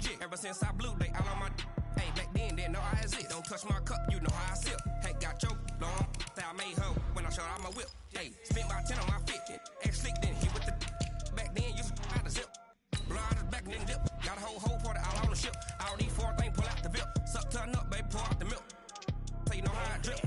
legit. Ever since I blew, they all on my. Hey, back then, didn't know I exist. Don't touch my cup, you know how I sip. Hey, got your long. I made her when I showed out my whip. Hey, spent about 10 on my fit. Ex-slick, then hit with the. Back then, used to out the zip. Blow out his back, then dip. Got a whole party all on the ship. All these four things, pull out the VIP. Suck, turn up, baby, pour out the milk. So you know how I drip.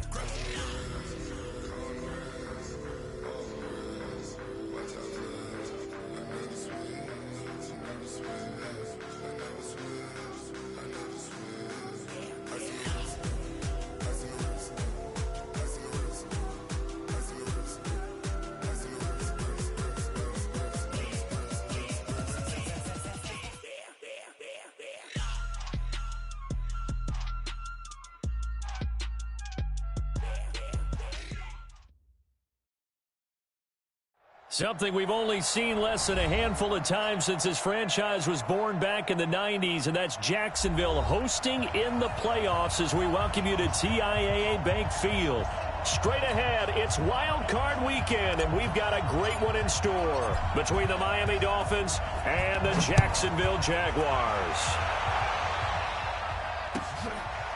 Something we've only seen less than a handful of times since this franchise was born back in the 90s, and that's Jacksonville hosting in the playoffs as we welcome you to TIAA Bank Field. Straight ahead, it's Wild Card Weekend, and we've got a great one in store between the Miami Dolphins and the Jacksonville Jaguars.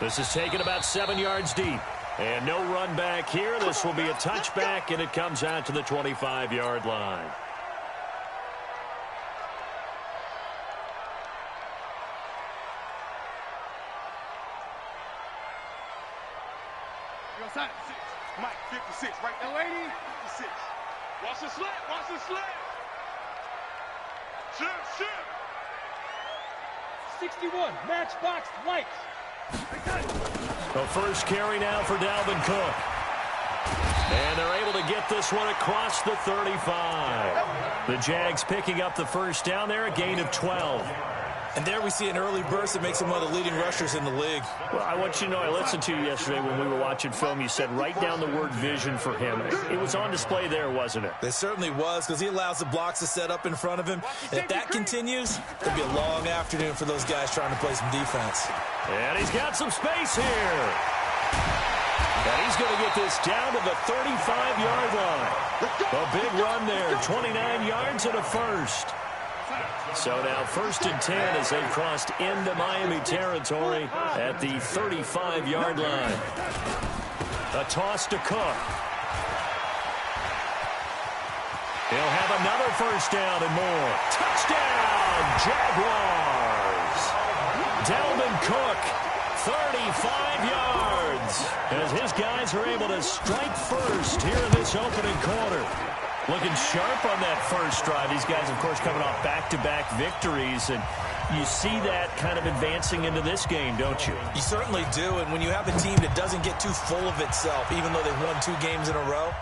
This is taken about 7 yards deep. And no run back here. This will be a touchback, and it comes out to the 25-yard line. Mike, 56, right there, lady. 56. Watch the slant, watch the slant. Shoot. 61, matchbox lights. The first carry now for Dalvin Cook. And they're able to get this one across the 35. The Jags picking up the first down there, a gain of 12. And there we see an early burst that makes him one of the leading rushers in the league. Well, I want you to know, I listened to you yesterday when we were watching film. You said write down the word vision for him. It was on display there, wasn't it? It certainly was, because he allows the blocks to set up in front of him. And if that continues, it'll be a long afternoon for those guys trying to play some defense. And he's got some space here. And he's going to get this down to the 35-yard line. A big run there, 29 yards and a first. So now 1st and 10 as they've crossed into Miami territory at the 35-yard line. A toss to Cook. He'll have another first down and more. Touchdown, Jaguars. Dalvin Cook, 35 yards. As his guys are able to strike first here in this opening quarter. Looking sharp on that first drive. These guys, of course, coming off back-to-back victories, and you see that kind of advancing into this game, don't you? You certainly do, and when you have a team that doesn't get too full of itself, even though they've won 2 games in a row,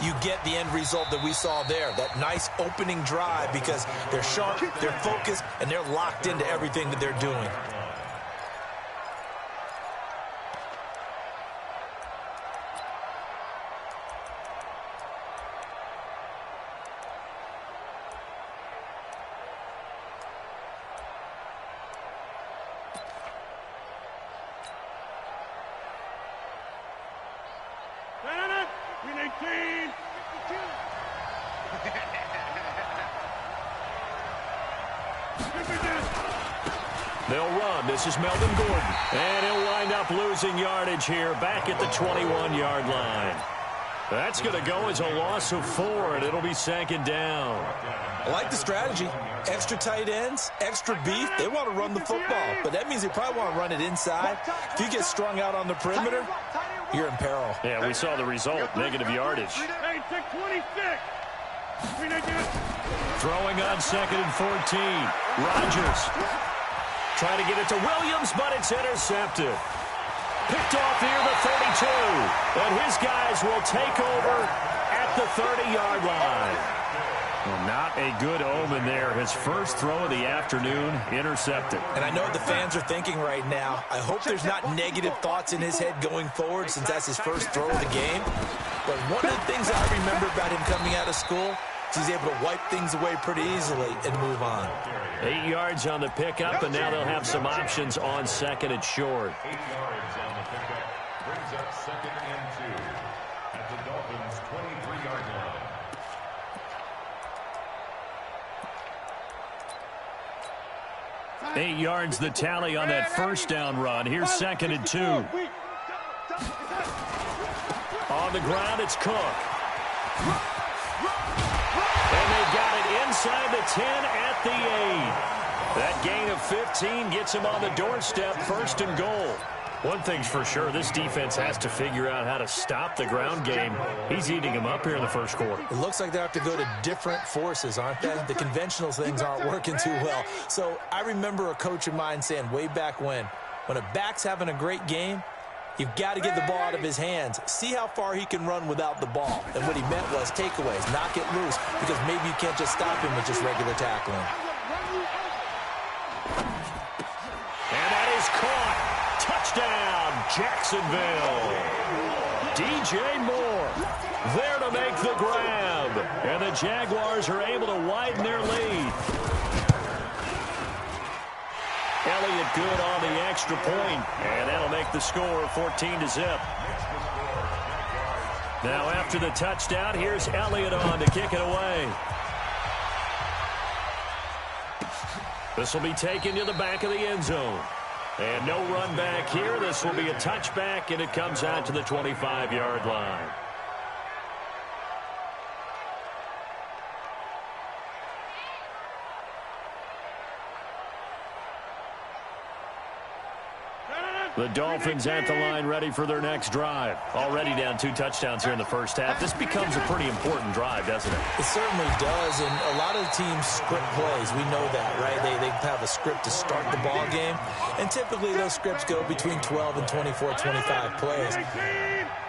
you get the end result that we saw there, that nice opening drive, because they're sharp, they're focused, and they're locked into everything that they're doing. They'll run. This is Melvin Gordon. And he'll wind up losing yardage here back at the 21-yard line. That's going to go as a loss of 4, and it'll be 2nd down. I like the strategy. Extra tight ends, extra beef. They want to run the football, but that means they probably want to run it inside. If you get strung out on the perimeter, you're in peril. Yeah, we saw the result, negative yardage. Throwing on 2nd and 14. Rodgers trying to get it to Williams, but it's intercepted. Picked off near the 32. And his guys will take over at the 30-yard line. Well, not a good omen there. His first throw of the afternoon intercepted. And I know what the fans are thinking right now. I hope there's not negative thoughts in his head going forward since that's his first throw of the game. But one of the things I remember about him coming out of school is he's able to wipe things away pretty easily and move on. 8 yards on the pickup, and now they'll have some options on 2nd and short. 8 yards on the pickup brings up 2nd and 2 at the Dolphins' 23-yard line. 8 yards the tally on that first down run. Here's 2nd and 2. On the ground, it's Cook. And they've got it inside the 10 at the 8. That gain of 15 gets him on the doorstep, 1st and goal. One thing's for sure, this defense has to figure out how to stop the ground game. He's eating them up here in the first quarter. It looks like they have to go to different forces, aren't they? The conventional things aren't working too well. So I remember a coach of mine saying way back when a back's having a great game, you've got to get the ball out of his hands. See how far he can run without the ball. And what he meant was takeaways, knock it loose, because maybe you can't just stop him with just regular tackling. And that is caught. Touchdown, Jacksonville. DJ Moore there to make the grab. And the Jaguars are able to widen their lead. Elliott good on the extra point, and that'll make the score 14-0. Now after the touchdown, here's Elliott on to kick it away. This will be taken to the back of the end zone. And no run back here. This will be a touchback, and it comes out to the 25-yard line. The Dolphins at the line ready for their next drive. Already down 2 touchdowns here in the first half. This becomes a pretty important drive, doesn't it? It certainly does, and a lot of the teams script plays. We know that, right? They have a script to start the ball game, and typically those scripts go between 12 and 24, 25 plays.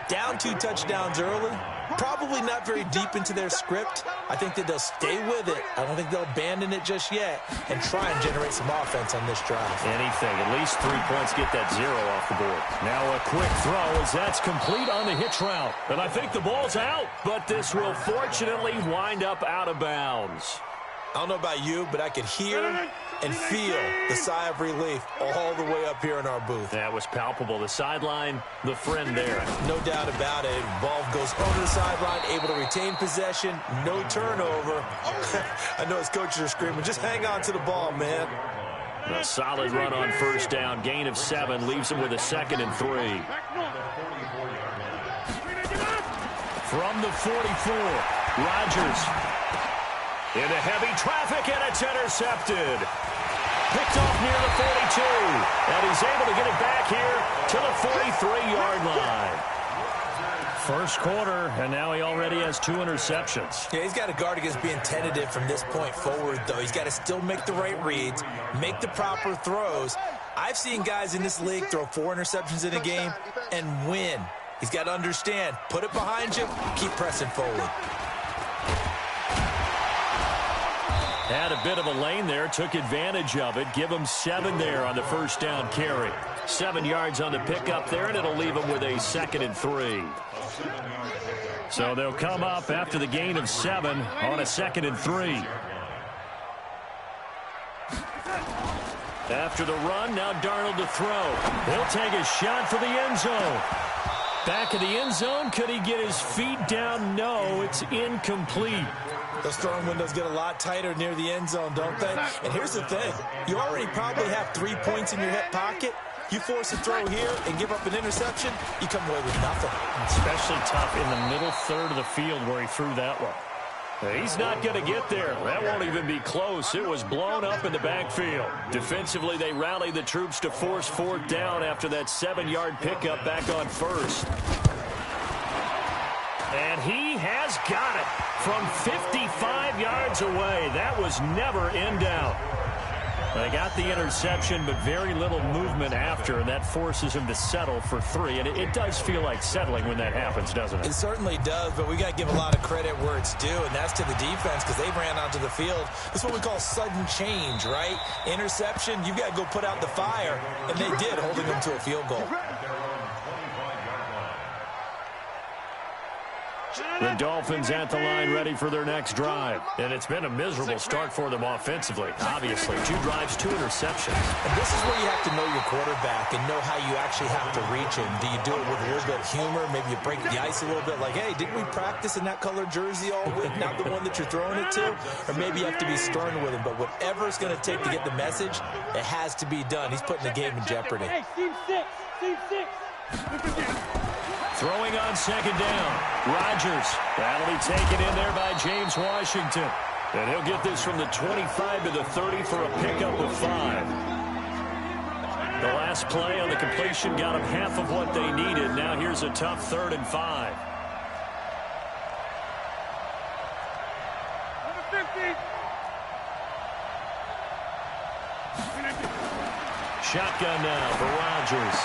Down 2 touchdowns early, probably not very deep into their script. I think that they'll stay with it. I don't think they'll abandon it just yet and try and generate some offense on this drive. Anything. At least 3 points get that 0 off the board. Now a quick throw as that's complete on the hitch route. And I think the ball's out, but this will fortunately wind up out of bounds. I don't know about you, but I could hear and feel the sigh of relief all the way up here in our booth. That was palpable. The sideline, the friend there. No doubt about it. Ball goes over the sideline, able to retain possession, no turnover. I know his coaches are screaming, just hang on to the ball, man. A solid run on first down. Gain of 7 leaves him with a 2nd and 3. From the 44, Rodgers. Into heavy traffic, and it's intercepted. Picked off near the 42. And he's able to get it back here to the 43-yard line. First quarter, and now he already has 2 interceptions. Yeah, he's got to guard against being tentative from this point forward, though. He's got to still make the right reads, make the proper throws. I've seen guys in this league throw 4 interceptions in a game and win. He's got to understand, put it behind you, keep pressing forward. Had a bit of a lane there, took advantage of it. Give him 7 there on the first down carry. 7 yards on the pickup there, and it'll leave him with a 2nd and 3. So they'll come up after the gain of 7 on a 2nd and 3. After the run, now Darnold to throw. He'll take a shot for the end zone. Back of the end zone, could he get his feet down? No, it's incomplete. Those throwing windows get a lot tighter near the end zone, don't they? And here's the thing. You already probably have 3 points in your hip pocket. You force a throw here and give up an interception, you come away with nothing. Especially tough in the middle third of the field where he threw that one. He's not going to get there. That won't even be close. It was blown up in the backfield. Defensively, they rallied the troops to force 4th down after that 7-yard pickup back on first. And he has got it from 55 yards away. That was never in doubt. They got the interception, but very little movement after, and that forces him to settle for 3. And it does feel like settling when that happens, doesn't it? It certainly does, but we got to give a lot of credit where it's due, and that's to the defense because they ran onto the field. That's what we call sudden change, right? Interception, you've got to go put out the fire, and they did, holding them to a field goal. The Dolphins at the line ready for their next drive. And it's been a miserable start for them offensively. Obviously, 2 drives, 2 interceptions. And this is where you have to know your quarterback and know how you actually have to reach him. Do you do it with a little bit of humor? Maybe you break the ice a little bit like, hey, didn't we practice in that color jersey all week? Not the one that you're throwing it to? Or maybe you have to be stern with him. But whatever it's going to take to get the message, it has to be done. He's putting the game in jeopardy. Hey, team 6. Team 6. Throwing on second down. Rodgers. That'll be taken in there by James Washington. And he'll get this from the 25 to the 30 for a pickup of 5. The last play on the completion got them half of what they needed. Now here's a tough 3rd and 5. Number 50. Shotgun now for Rodgers.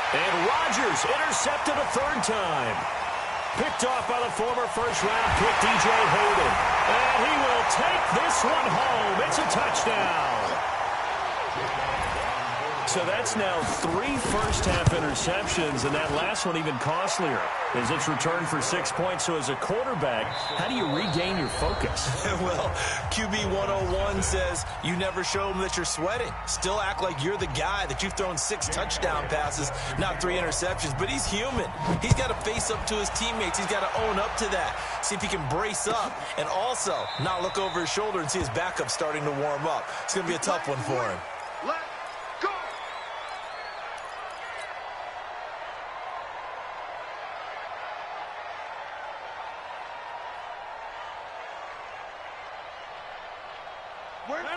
And Rodgers intercepted a 3rd time. Picked off by the former first-round pick, DJ Hayden. And he will take this one home. It's a touchdown. So that's now 3 first-half interceptions, and that last one even costlier as it's returned for 6 points. So as a quarterback, how do you regain your focus? Well, QB 101 says you never show them that you're sweating. Still act like you're the guy, that you've thrown 6 touchdown passes, not 3 interceptions. But he's human. He's got to face up to his teammates. He's got to own up to that. See if he can brace up and also not look over his shoulder and see his backup starting to warm up. It's going to be a tough one for him. Let's go.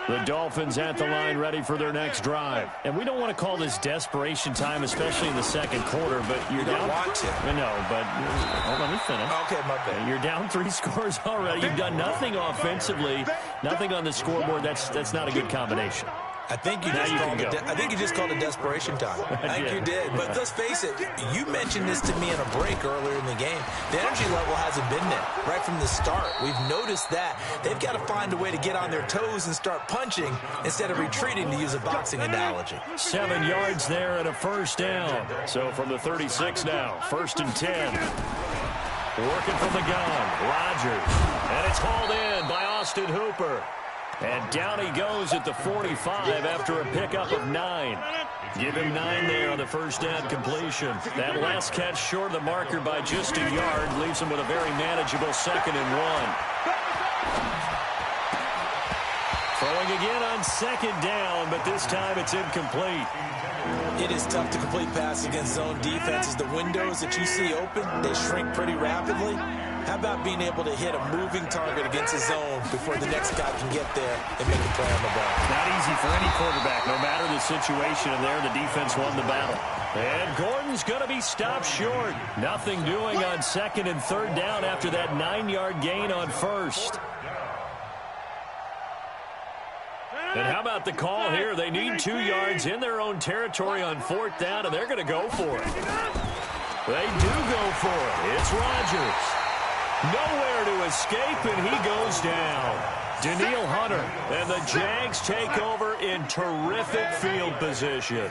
The Dolphins at the line ready for their next drive. And we don't want to call this desperation time, especially in the second quarter, but you're down. Want to. I know, but hold on, let me finish. Okay, my bad. You're down 3 scores already. You've done nothing offensively, nothing on the scoreboard. That's not a good combination. I think you just called it desperation time. I think you did. But let's face it, you mentioned this to me in a break earlier in the game. The energy level hasn't been there right from the start. We've noticed that. They've got to find a way to get on their toes and start punching instead of retreating, to use a boxing analogy. 7 yards there and a first down. So from the 36 now, 1st and 10. Working from the gun, Rodgers. And it's hauled in by Austin Hooper. And down he goes at the 45 after a pickup of 9. Give him 9 there on the first down completion. That last catch short of the marker by just a yard leaves him with a very manageable 2nd and 1. Throwing again on 2nd down, but this time it's incomplete. It is tough to complete passes against zone defenses. The windows that you see open, they shrink pretty rapidly. How about being able to hit a moving target against a zone before the next guy can get there and make a play on the ball? Not easy for any quarterback, no matter the situation. And there, the defense won the battle. And Gordon's going to be stopped short. Nothing doing on 2nd and 3rd down after that 9-yard gain on 1st. And how about the call here? They need 2 yards in their own territory on 4th down, and they're going to go for it. They do go for it. It's Rodgers. Nowhere to escape, and he goes down. Danielle Hunter, and the Jags take over in terrific field position.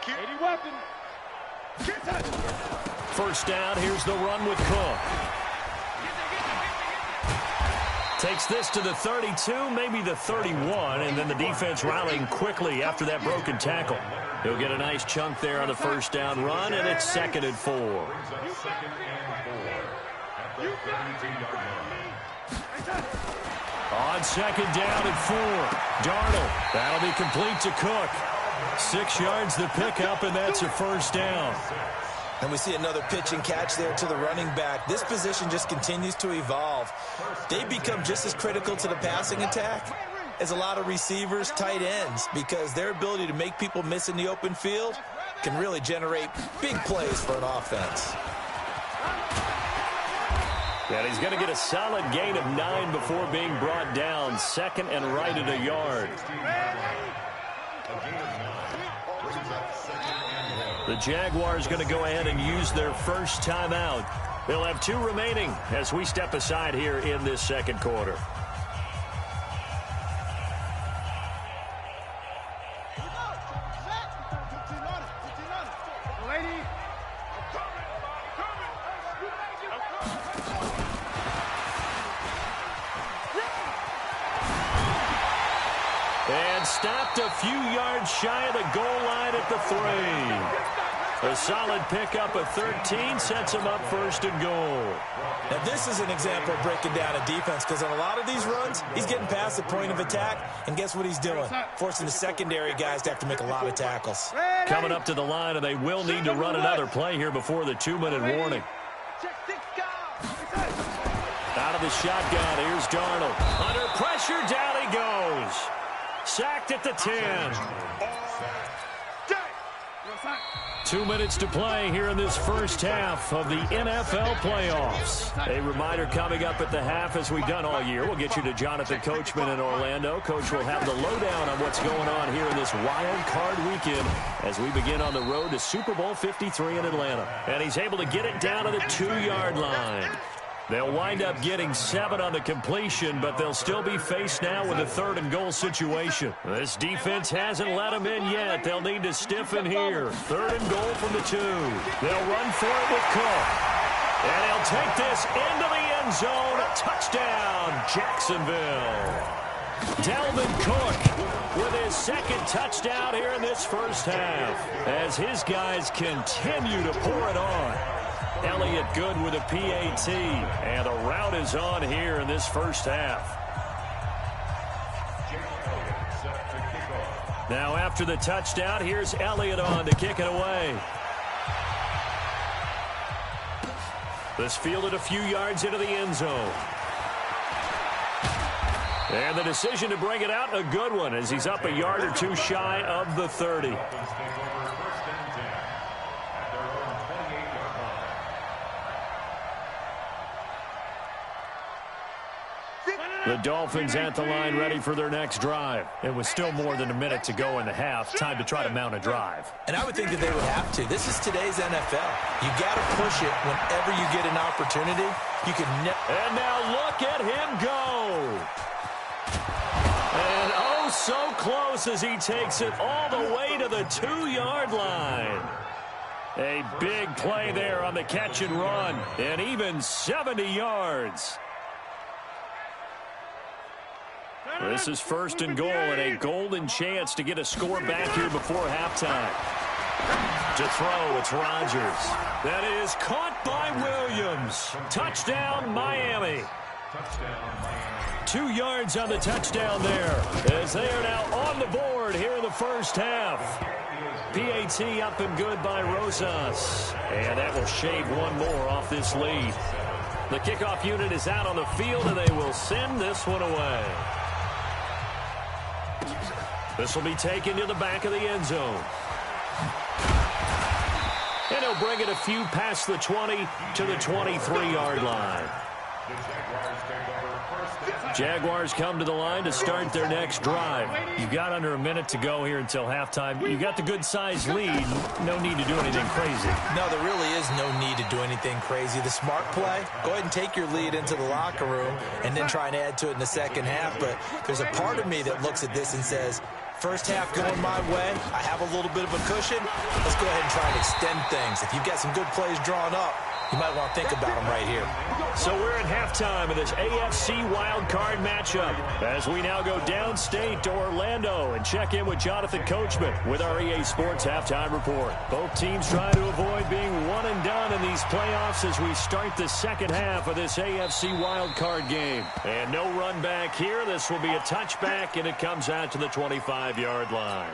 Any weapon. First down, here's the run with Cook. Takes this to the 32, maybe the 31, and then the defense rallying quickly after that broken tackle. He'll get a nice chunk there on the first down run, and it's 2nd and 4. On 2nd down and 4, Darnold. That'll be complete to Cook. 6 yards the pickup, and that's a first down. And we see another pitch and catch there to the running back. This position just continues to evolve. They become just as critical to the passing attack as a lot of receivers, tight ends, because their ability to make people miss in the open field can really generate big plays for an offense. And he's going to get a solid gain of 9 before being brought down. 2nd and right at a yard. The Jaguars going to go ahead and use their first timeout. They'll have 2 remaining as we step aside here in this second quarter. stopped a few yards shy of the goal line at the 3. A solid pickup of 13 sets him up first and goal. Now, this is an example of breaking down a defense, because on a lot of these runs, he's getting past the point of attack, and guess what he's doing? Forcing the secondary guys to have to make a lot of tackles. Coming up to the line, and they will need to run another play here before the 2-minute warning. Out of the shotgun, here's Darnold. Under pressure, down he goes. Sacked at the 10. 2 minutes to play here in this first half of the NFL playoffs. A reminder coming up at the half, as we've done all year. We'll get you to Jonathan Coachman in Orlando. Coach will have the lowdown on what's going on here in this wild card weekend as we begin on the road to Super Bowl 53 in Atlanta. And he's able to get it down to the 2-yard line. They'll wind up getting 7 on the completion, but they'll still be faced now with a 3rd and goal situation. This defense hasn't let them in yet. They'll need to stiffen here. 3rd and goal from the 2. They'll run for it with Cook. And he'll take this into the end zone. Touchdown, Jacksonville. Dalvin Cook with his 2nd touchdown here in this first half, as his guys continue to pour it on. Elliott good with a PAT, and the route is on here in this first half. Now after the touchdown, here's Elliott on to kick it away. This fielded a few yards into the end zone. And the decision to bring it out, a good one, as he's up a yard or 2 shy of the 30. The Dolphins at the line, ready for their next drive. It was still more than a minute to go in the half. Time to try to mount a drive. And I would think that they would have to. This is today's NFL. You got to push it whenever you get an opportunity. You can and now look at him go. And oh, so close as he takes it all the way to the 2-yard line. A big play there on the catch and run, and even 70 yards. This is 1st and goal, and a golden chance to get a score back here before halftime. To throw, it's Rodgers. That is caught by Williams. Touchdown, Miami. 2 yards on the touchdown there, as they are now on the board here in the first half. PAT up and good by Rosas. And that will shave one more off this lead. The kickoff unit is out on the field, and they will send this one away. This will be taken to the back of the end zone. And he'll bring it a few past the 20 to the 23-yard line. Jaguars come to the line to start their next drive. You've got under a minute to go here until halftime. You've got the good-sized lead. No need to do anything crazy. No, there really is no need to do anything crazy. The smart play, go ahead and take your lead into the locker room and then try and add to it in the second half. But there's a part of me that looks at this and says, first half going my way, I have a little bit of a cushion. Let's go ahead and try and extend things. If you've got some good plays drawn up, you might want to think about them right here. So we're at halftime of this AFC wildcard matchup as we now go downstate to Orlando and check in with Jonathan Coachman with our EA Sports Halftime Report. Both teams trying to avoid being one and done in these playoffs as we start the second half of this AFC wildcard game. And no run back here. This will be a touchback, and it comes out to the 25-yard line.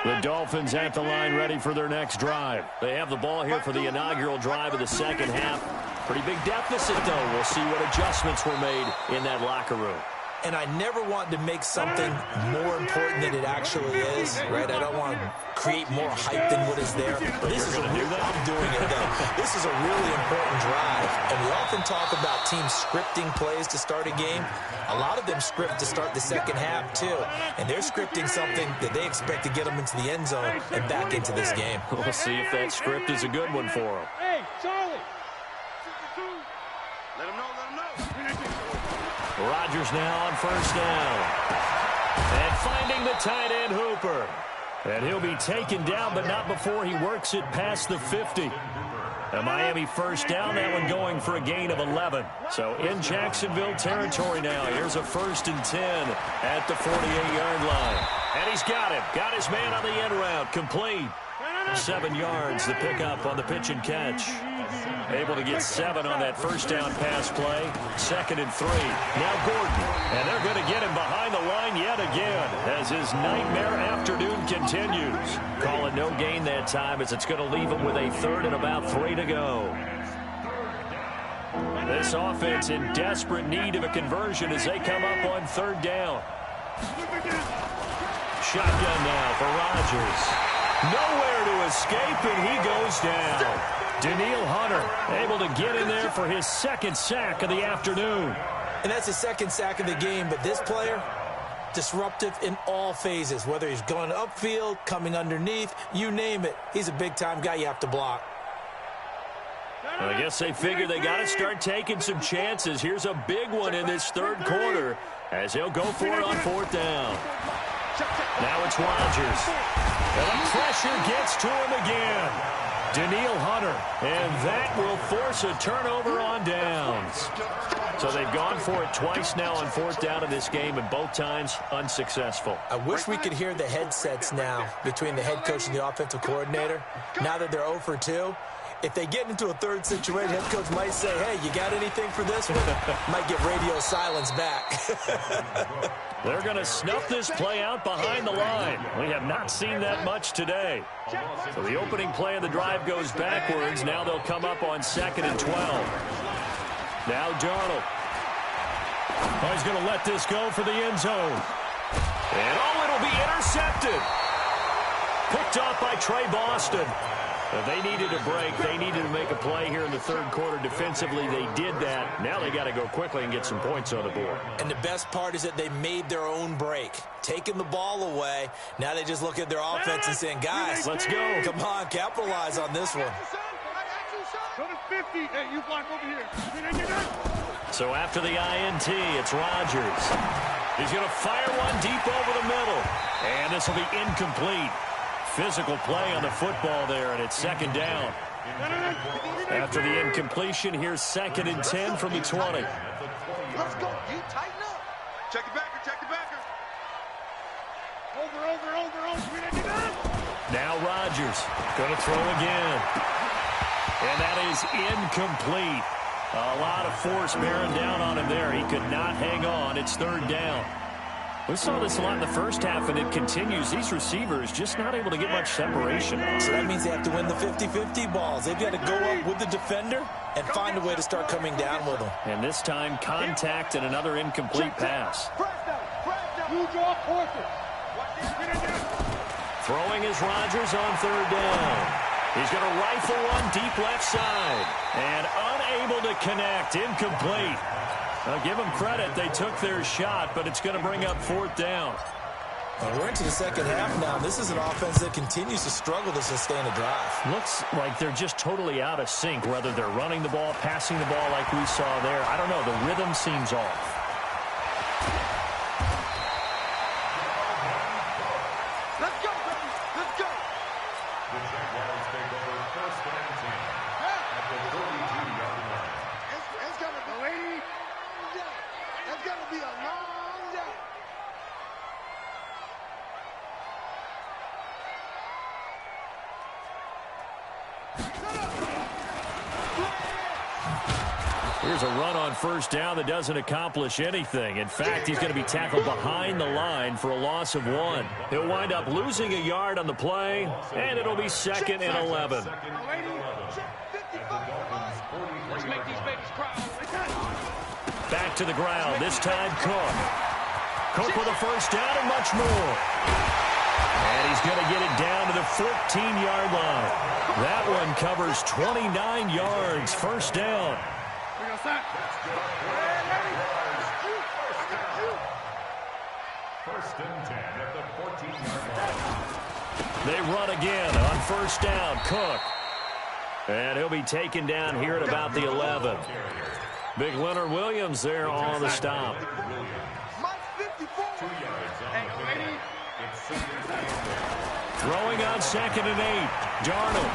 The Dolphins at the line, ready for their next drive. They have the ball here for the inaugural drive of the second half. Pretty big deficit, though. We'll see what adjustments were made in that locker room. And I never want to make something more important than it actually is, right? I don't want to create more hype than what is there. This is I'm doing it, though. This is a really important drive. And we often talk about teams scripting plays to start a game. A lot of them script to start the second half, too. And they're scripting something that they expect to get them into the end zone and back into this game. We'll see if that script is a good one for them. Hey, Charlie. Let him know, let him know. Rodgers now on first down. And finding the tight end, Hooper. And he'll be taken down, but not before he works it past the 50. A Miami first down, that one going for a gain of 11. So in Jacksonville territory now. Here's a 1st and 10 at the 48-yard line. And he's got him. Got his man on the end route. Complete. 7 yards, the pickup on the pitch and catch. Able to get 7 on that first down pass play. 2nd and 3. Now Gordon. And they're going to get him behind the line yet again as his nightmare afternoon continues. Calling no gain that time as it's going to leave him with a 3rd and about 3 to go. This offense in desperate need of a conversion as they come up on 3rd down. Shotgun now for Rodgers. Nowhere to escape, and he goes down. Daniil Hunter able to get in there for his 2nd sack of the afternoon. And that's his 2nd sack of the game, but this player, disruptive in all phases, whether he's going upfield, coming underneath, you name it. He's a big-time guy you have to block. Well, I guess they figure they got to start taking some chances. Here's a big one in this 3rd quarter as he'll go for it on 4th down. Now it's Rodgers. And the pressure gets to him again. Daniil Hunter. And that will force a turnover on downs. So they've gone for it twice now on 4th down in this game, and both times unsuccessful. I wish we could hear the headsets now between the head coach and the offensive coordinator. Now that they're 0 for 2. If they get into a 3rd situation, head coach might say, hey, you got anything for this one? Might get radio silence back. They're going to snuff this play out behind the line. We have not seen that much today. So the opening play of the drive goes backwards. Now they'll come up on 2nd and 12. Now Darnold. Oh, he's going to let this go for the end zone. And it'll be intercepted. Picked off by Trey Boston. But they needed a break. They needed to make a play here in the 3rd quarter defensively. They did that. Now they got to go quickly and get some points on the board. And the best part is that they made their own break. Taking the ball away. Now they just look at their offense and saying, guys, let's go. Come on, capitalize on this one. Go to 50. Hey, you block over here. So after the INT, it's Rodgers. He's going to fire one deep over the middle. And this will be incomplete. Physical play on the football there, and it's 2nd down. After the incompletion, here's 2nd and 10 from the 20. Let's go. You tighten up. Check the backer. Check the backer. Over. Now Rodgers going to throw again. And that is incomplete. A lot of force bearing down on him there. He could not hang on. It's 3rd down. We saw this a lot in the first half, and it continues. These receivers just not able to get much separation. So that means they have to win the 50-50 balls. They've got to go up with the defender and find a way to start coming down with them. And this time, contact and another incomplete pass. Throwing is Rodgers on 3rd down. He's going to rifle one deep left side. And unable to connect. Incomplete. I'll give them credit. They took their shot, but it's going to bring up 4th down. Well, we're into the 2nd half now. This is an offense that continues to struggle to sustain a drive. Looks like they're just totally out of sync, whether they're running the ball, passing the ball like we saw there. I don't know. The rhythm seems off. Let's go, baby. Let's go. The Jaguars take over 1st and 10 at the 32-yard line. It's going to be a long day. It's going to be a long day. Here's a run on 1st down that doesn't accomplish anything. In fact, he's going to be tackled behind the line for a loss of 1. He'll wind up losing a yard on the play, and it'll be 2nd and 11. Let's make these babies cry. Back to the ground, this time Cook. Cook with a 1st down and much more. And he's going to get it down to the 14-yard line. That one covers 29 yards, 1st down. First and 10 at the 14-yard line. They run again on 1st down. Cook. And he'll be taken down here at about the 11. Big Leonard Williams there on the stop. Throwing on 2nd and 8. Darnold.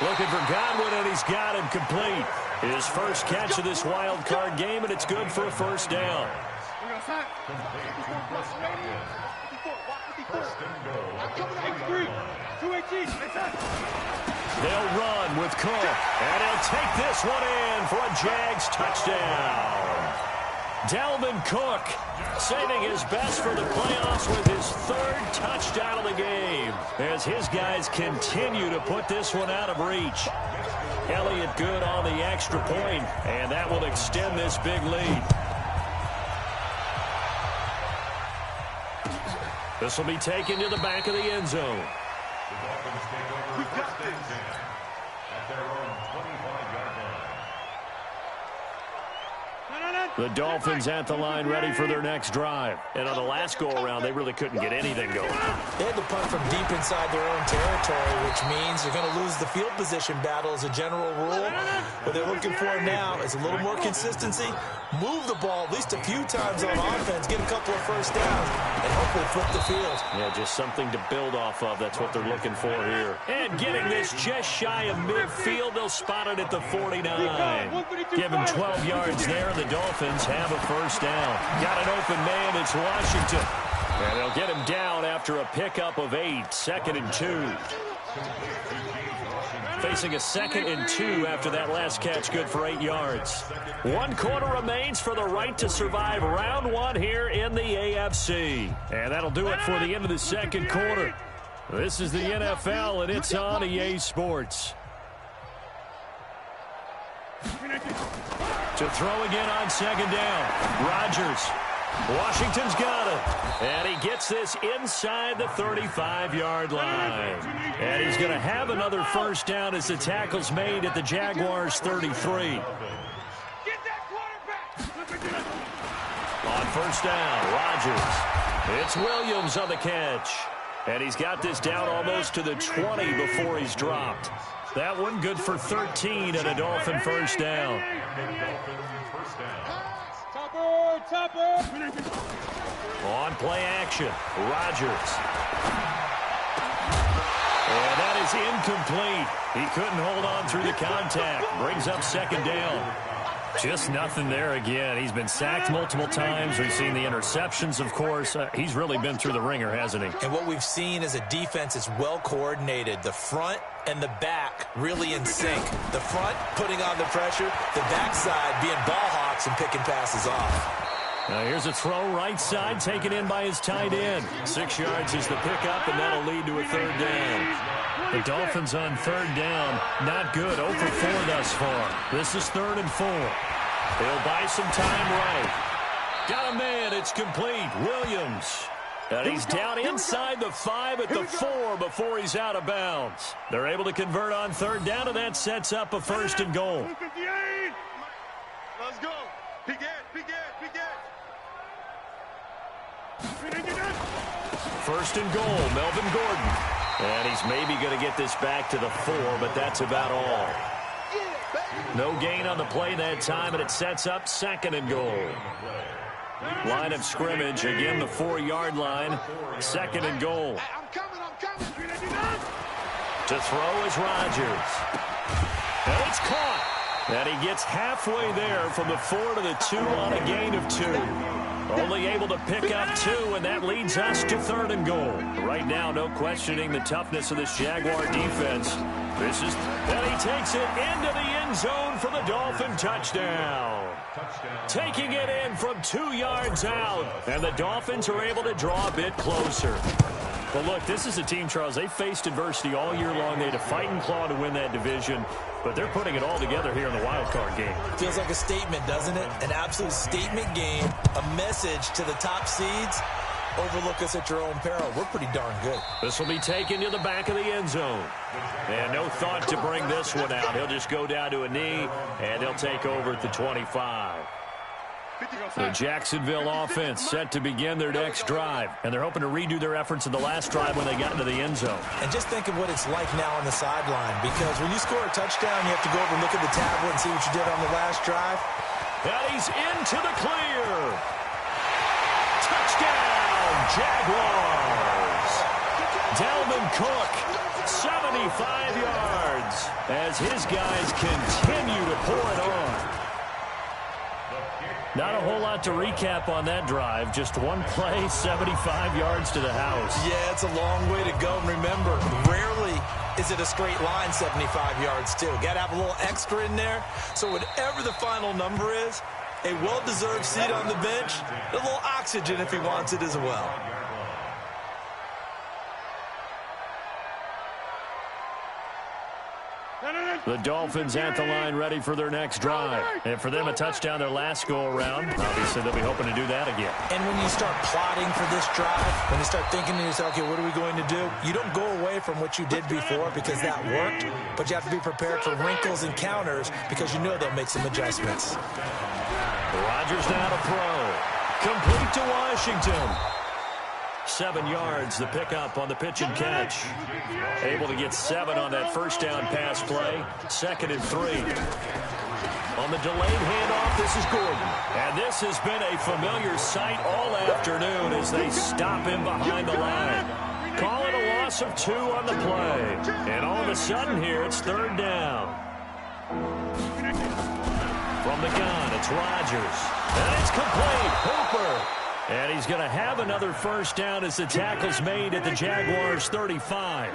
Looking for Godwin, and he's got him complete. His first catch of this wild card game, and it's good for a first down. They'll run with Cook, and he'll take this one in for a Jags touchdown. Dalvin Cook saving his best for the playoffs with his third touchdown of the game as his guys continue to put this one out of reach. Elliott good on the extra point, and that will extend this big lead. This will be taken to the back of the end zone. The Dolphins take over first and 10 at their own 25-yard line. The Dolphins at the line ready for their next drive. And on the last go-around, they really couldn't get anything going. They had to punt from deep inside their own territory, which means they're going to lose the field position battle as a general rule. What they're looking for now is a little more consistency, move the ball at least a few times on offense, get a couple of first downs, and hopefully flip the field. Yeah, just something to build off of. That's what they're looking for here. And getting this just shy of midfield, they'll spot it at the 49. Give him 12 yards there, and the Dolphins have a first down. Got an open man, it's Washington. And they'll get him down after a pickup of 8, 2nd and 2. Facing a 2nd and 2 after that last catch, good for 8 yards. 1 quarter remains for the right to survive round 1 here in the AFC. And that'll do it for the end of the second quarter. This is the NFL, and it's on EA Sports. To throw again on 2nd down. Rodgers. Washington's got it. And he gets this inside the 35-yard line. And he's going to have another first down as the tackle's made at the Jaguars' 33. On first down, Rodgers. It's Williams on the catch. And he's got this down almost to the 20 before he's dropped. That one good for 13 and a Dolphin first down. On play action, Rodgers. And that is incomplete. He couldn't hold on through the contact. Brings up 2nd down. Just nothing there again. He's been sacked multiple times. We've seen the interceptions, of course. He's really been through the ringer, hasn't he? And what we've seen is a defense is well coordinated. The front and the back really in sync. The front putting on the pressure, the backside being ball hawks and picking passes off. Now here's a throw right side taken in by his tight end. 6 yards is the pickup, and that'll lead to a 3rd down. The Dolphins on 3rd down. Not good. 0 for 4 thus far. This is 3rd and 4. They'll buy some time right. Got a man. It's complete. Williams. And he's down inside the 5 at the 4 before he's out of bounds. They're able to convert on 3rd down, and that sets up a 1st and goal. Let's go. Big Ed. 1st and goal, Melvin Gordon. And he's maybe going to get this back to the 4, but that's about all. No gain on the play that time, and it sets up 2nd and goal. Line of scrimmage, again the 4-yard line, 2nd and goal. To throw is Rodgers. And it's caught. And he gets halfway there from the 4 to the 2 on a gain of 2. Only able to pick up 2, and that leads us to 3rd and goal. Right now, no questioning the toughness of this Jaguar defense. And he takes it into the end zone for the Dolphin touchdown. Taking it in from 2 yards out, and the Dolphins are able to draw a bit closer. Well, look, this is a team, Charles, they faced adversity all year long. They had to fight and claw to win that division, but they're putting it all together here in the wild card game. Feels like a statement, doesn't it? An absolute statement game, a message to the top seeds. Overlook us at your own peril. We're pretty darn good. This will be taken to the back of the end zone. And no thought to bring this one out. He'll just go down to a knee, and they'll take over at the 25. The Jacksonville offense set to begin their next drive, and they're hoping to redo their efforts in the last drive when they got into the end zone. And just think of what it's like now on the sideline, because when you score a touchdown, you have to go over and look at the tablet and see what you did on the last drive. And he's into the clear. Touchdown, Jaguars. Dalvin Cook 75 yards as his guys continue to pour it on. Not a whole lot to recap on that drive. Just one play, 75 yards to the house. Yeah, it's a long way to go. And remember, rarely is it a straight line 75 yards, too. Got to have a little extra in there. So whatever the final number is, a well-deserved seat on the bench, a little oxygen if he wants it as well. The Dolphins at the line ready for their next drive. And for them, a touchdown their last go-around. Obviously, they'll be hoping to do that again. And when you start plotting for this drive, when you start thinking to yourself, okay, what are we going to do? You don't go away from what you did before because that worked, but you have to be prepared for wrinkles and counters because you know they'll make some adjustments. Rodgers now to throw. Complete to Washington. 7 yards, the pickup on the pitch and catch. Able to get 7 on that first down pass play. 2nd and 3. On the delayed handoff, this is Gordon. And this has been a familiar sight all afternoon as they stop him behind the line. Call it a loss of 2 on the play. And all of a sudden here, it's 3rd down. From the gun, it's Rodgers. And it's complete. Hooper. And he's going to have another first down as the tackle's made at the Jaguars' 35.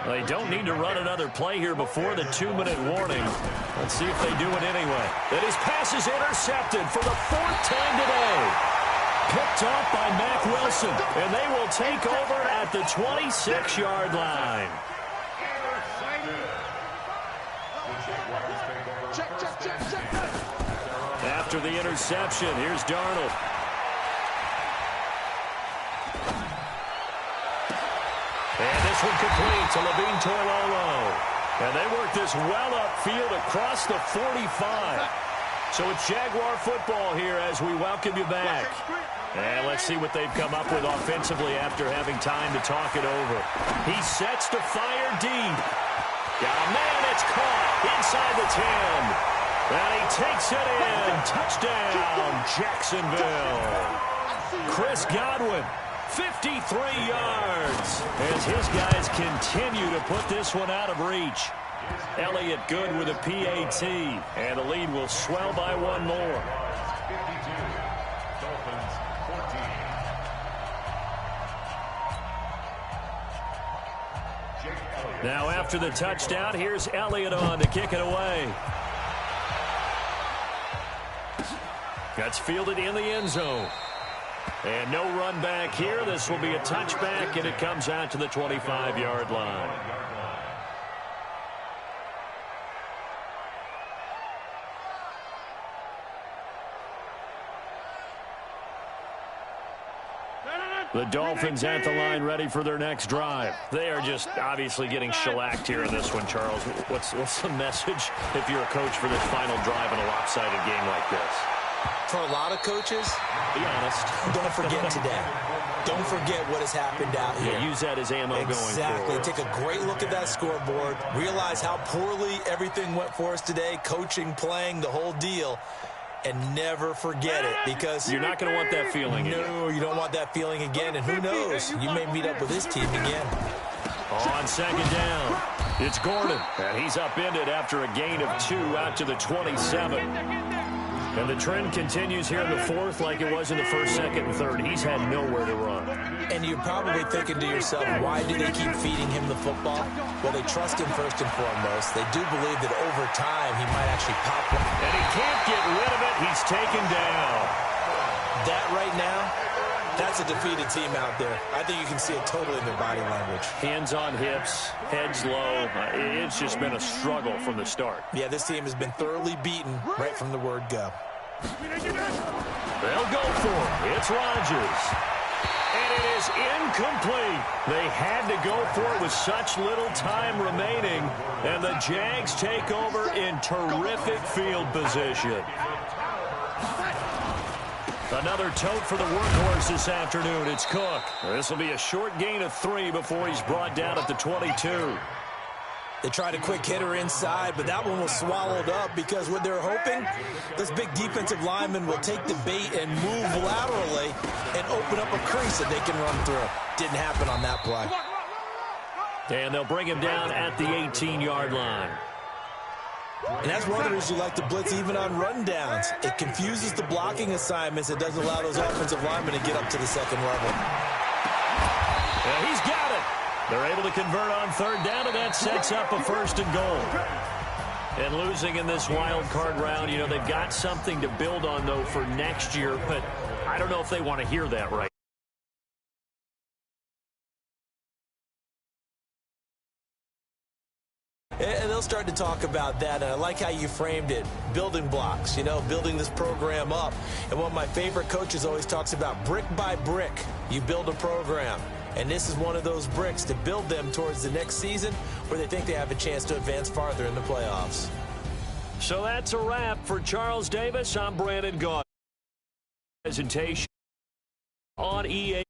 They don't need to run another play here before the 2-minute warning. Let's see if they do it anyway. And his pass is intercepted for the 4th time today. Picked off by Mack Wilson. And they will take over at the 26-yard line. After the interception, here's Darnold. And this one complete to Levine Toilolo. And they work this well upfield across the 45. So it's Jaguar football here as we welcome you back. And let's see what they've come up with offensively after having time to talk it over. He sets to fire deep. Got a man, it's caught inside the 10. And he takes it in. Touchdown, Jacksonville. Chris Godwin. 53 yards as his guys continue to put this one out of reach. Elliott good with a PAT, and the lead will swell by 1 more. Now after the touchdown, here's Elliott on to kick it away. That's fielded in the end zone. And no run back here. This will be a touchback, and it comes out to the 25-yard line. The Dolphins at the line ready for their next drive. They are just obviously getting shellacked here in this one, Charles. What's the message if you're a coach for this final drive in a lopsided game like this? For a lot of coaches, be honest, don't forget today. Don't forget what has happened out here. Yeah, use that as ammo going forward. Exactly. Take a great look at that scoreboard. Realize how poorly everything went for us today. Coaching, playing, the whole deal. And never forget it, because you're not going to want that feeling again. No, you don't want that feeling again. And who knows? You may meet up with this team again. On 2nd down, it's Gordon. And he's upended after a gain of 2 out to the 27. And the trend continues here in the 4th like it was in the 1st, 2nd, and 3rd. He's had nowhere to run. And you're probably thinking to yourself, why do they keep feeding him the football? Well, they trust him first and foremost. They do believe that over time he might actually pop one. And he can't get rid of it. He's taken down. That right now, that's a defeated team out there. I think you can see it totally in their body language. Hands on hips, heads low. It's just been a struggle from the start. Yeah, this team has been thoroughly beaten right from the word go. They'll go for it. It's Rodgers. And it is incomplete. They had to go for it with such little time remaining. And the Jags take over in terrific field position. Another tote for the workhorse this afternoon. It's Cook. This will be a short gain of 3 before he's brought down at the 22. They tried a quick hitter inside, but that one was swallowed up because what they're hoping, this big defensive lineman will take the bait and move laterally and open up a crease that they can run through. Didn't happen on that play. And they'll bring him down at the 18-yard line. And that's one of the reasons you like to blitz even on rundowns. It confuses the blocking assignments. It doesn't allow those offensive linemen to get up to the second level. Yeah, he's got it. They're able to convert on third down, and that sets up a 1st and goal. And losing in this wild card round, you know, they've got something to build on, though, for next year. But I don't know if they want to hear that right. And they'll start to talk about that, and I like how you framed it, building blocks, you know, building this program up. And one of my favorite coaches always talks about brick by brick, you build a program. And this is one of those bricks to build them towards the next season where they think they have a chance to advance farther in the playoffs. So that's a wrap for Charles Davis. I'm Brandon Gaudin. Presentation on EA.